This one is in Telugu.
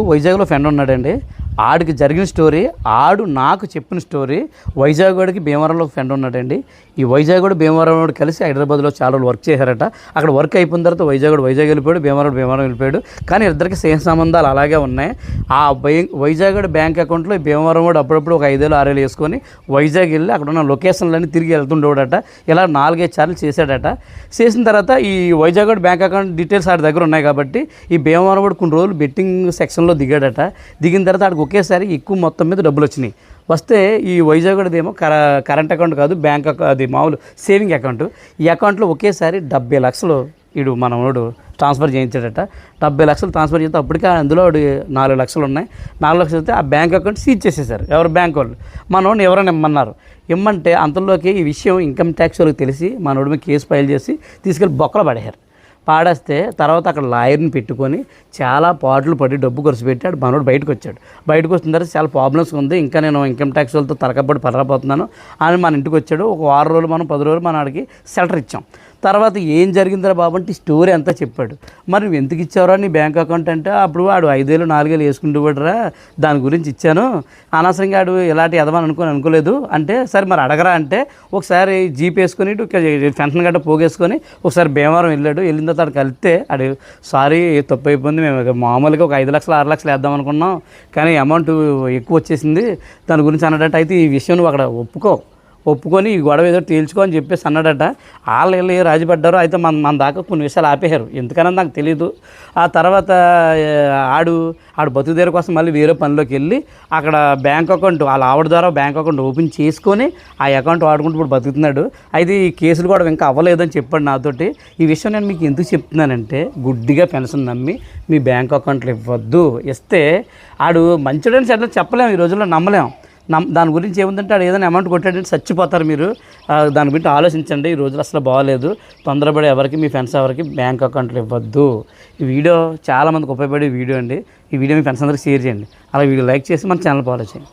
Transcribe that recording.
వైజాగ్లో ఫ్రెండ్ ఉన్నాడండి. ఆడికి జరిగిన స్టోరీ, ఆడు నాకు చెప్పిన స్టోరీ. వైజాగ్ వాడికి భీమవరంలో ఫ్రెండ్ ఉన్నాడండి. ఈ వైజాగ్ వాడు భీమవరం వాడు కలిసి హైదరాబాద్లో చాలా రోజులు వర్క్ చేశారట. అక్కడ వర్క్ అయిపోయిన తర్వాత వైజాగ్ వెళ్ళిపోయాడు, భీమవరం వెళ్ళిపోయాడు. కానీ ఇద్దరికి స్నేహ సంబంధాలు అలాగే ఉన్నాయి. ఆ వైజాగ్ బ్యాంక్ అకౌంట్లో భీమవరం వాడు అప్పుడప్పుడు ఒక 5,000 6,000 వేసుకొని వైజాగ్ వెళ్ళి అక్కడ ఉన్న లొకేషన్లన్నీ తిరిగి వెళ్తుండేవాడట. ఇలా 4-5 సార్లు చేశాడట. చేసిన తర్వాత ఈ వైజాగ్ బ్యాంక్ అకౌంట్ డీటెయిల్స్ ఆడి దగ్గర ఉన్నాయి కాబట్టి ఈ భీమవరం వాడు కొన్ని రోజులు బెట్టింగ్ సెక్షన్లో దిగాడట. దిగిన తర్వాత ఆడికి ఒకేసారి ఎక్కువ మొత్తం మీద డబ్బులు వచ్చినాయి. వస్తే ఈ వైజాగ్దేమో కరెంట్ అకౌంట్ కాదు, బ్యాంక్ అది మామూలు సేవింగ్ అకౌంట్. ఈ అకౌంట్లో ఒకేసారి 70 లక్షలు వీడు మనవాడు ట్రాన్స్ఫర్ చేయించాడట. 70 లక్షలు ట్రాన్స్ఫర్ చేస్తే అప్పటికే అందులో 4 లక్షలు ఉన్నాయి. 4 లక్షలు అయితే ఆ బ్యాంక్ అకౌంట్ సీజ్ చేసేసారు. ఎవరు బ్యాంక్ వాళ్ళు. మనోడిని ఎవరైనా ఇమ్మన్నారు. ఇమ్మంటే అంతలోకి ఈ విషయం ఇన్కమ్ ట్యాక్స్ వాళ్ళకి తెలిసి మనోడి మీద కేసు ఫైల్ చేసి తీసుకెళ్ళి బొక్కలు పడేశారు. పాడేస్తే తర్వాత అక్కడ లాయర్ని పెట్టుకొని చాలా పాటలు పడి డబ్బు ఖర్చు పెట్టాడు. మనోడు బయటకు వచ్చాడు. బయటకు వచ్చిన తర్వాత చాలా ప్రాబ్లమ్స్ ఉంది, ఇంకా నేను ఇన్కమ్ ట్యాక్స్ వాళ్ళతో తలకబడి పడరాపోతున్నాను అని మన ఇంటికి వచ్చాడు. ఒక 6 రోజులు మనం 10 రోజులు మన ఆడికి షెల్టర్ ఇచ్చాం. తర్వాత ఏం జరిగిందిరా బాబు అంటే స్టోరీ అంతా చెప్పాడు. మరి నువ్వు ఎందుకు ఇచ్చావురా నీ బ్యాంక్ అకౌంట్ అంటే, అప్పుడు వాడు 5,000 4,000 వేసుకుంటూరా, దాని గురించి ఇచ్చాను, అనవసరంగా వాడు ఇలాంటి ఎదవని అనుకోలేదు అంటే, సరే మరి అడగరా అంటే ఒకసారి జీప్ వేసుకొని పెన్షన్ గట్ట పోగేసుకొని ఒకసారి భీమవరం వెళ్ళాడు. వెళ్ళిన తర్వాత అక్కడ కలిస్తే ఆడు సారీ తప్పు అయిపోయింది, మేము మామూలుగా ఒక 5 లక్షలు 6 లక్షలు వేద్దాం అనుకున్నాం కానీ అమౌంట్ ఎక్కువ వచ్చేసింది దాని గురించి అన్నట్టు. అయితే ఈ విషయం నువ్వు అక్కడ ఒప్పుకొని ఈ గొడవ ఏదో తేల్చుకో అని చెప్పేసి అన్నాడట. వాళ్ళు రాజీపడ్డారు. అయితే మన దాకా కొన్ని విషయాలు ఆపేశారు, ఎందుకన్నా నాకు తెలియదు. ఆ తర్వాత ఆడు బతుకు దేరు కోసం మళ్ళీ వేరే పనిలోకి వెళ్ళి అక్కడ బ్యాంక్ అకౌంట్ వాళ్ళ ఆవిడ ద్వారా బ్యాంక్ అకౌంట్ ఓపెన్ చేసుకొని ఆ అకౌంట్ వాడుకుంటూ ఇప్పుడు బతుకుతున్నాడు. అయితే ఈ కేసులు కూడా ఇంకా అవ్వలేదని చెప్పాడు నాతోటి. ఈ విషయం నేను మీకు ఎందుకు చెప్తున్నానంటే, గుడ్డిగా పెన్షన్ నమ్మి మీ బ్యాంక్ అకౌంట్లు ఇవ్వద్దు. ఇస్తే ఆడు మంచిడని చెడ్డ చెప్పలేము, ఈ రోజుల్లో నమ్మలేము. దాని గురించి ఏముందంటే ఆడు ఏదైనా అమౌంట్ కొట్టాడంటే చచ్చిపోతారు మీరు. దాని గురించి ఆలోచించండి. ఈ రోజులు అసలు బాగాలేదు. తొందరపడి ఎవరికి మీ ఫ్రెండ్స్ ఎవరికి బ్యాంక్ అకౌంట్లు ఇవ్వద్దు. ఈ వీడియో చాలామందికి ఉపయోగపడే వీడియో అండి. ఈ వీడియో మీ ఫ్రెండ్స్ అందరికీ షేర్ చేయండి. అలా వీడియో లైక్ చేసి మన ఛానల్ ఫాలో చేయండి.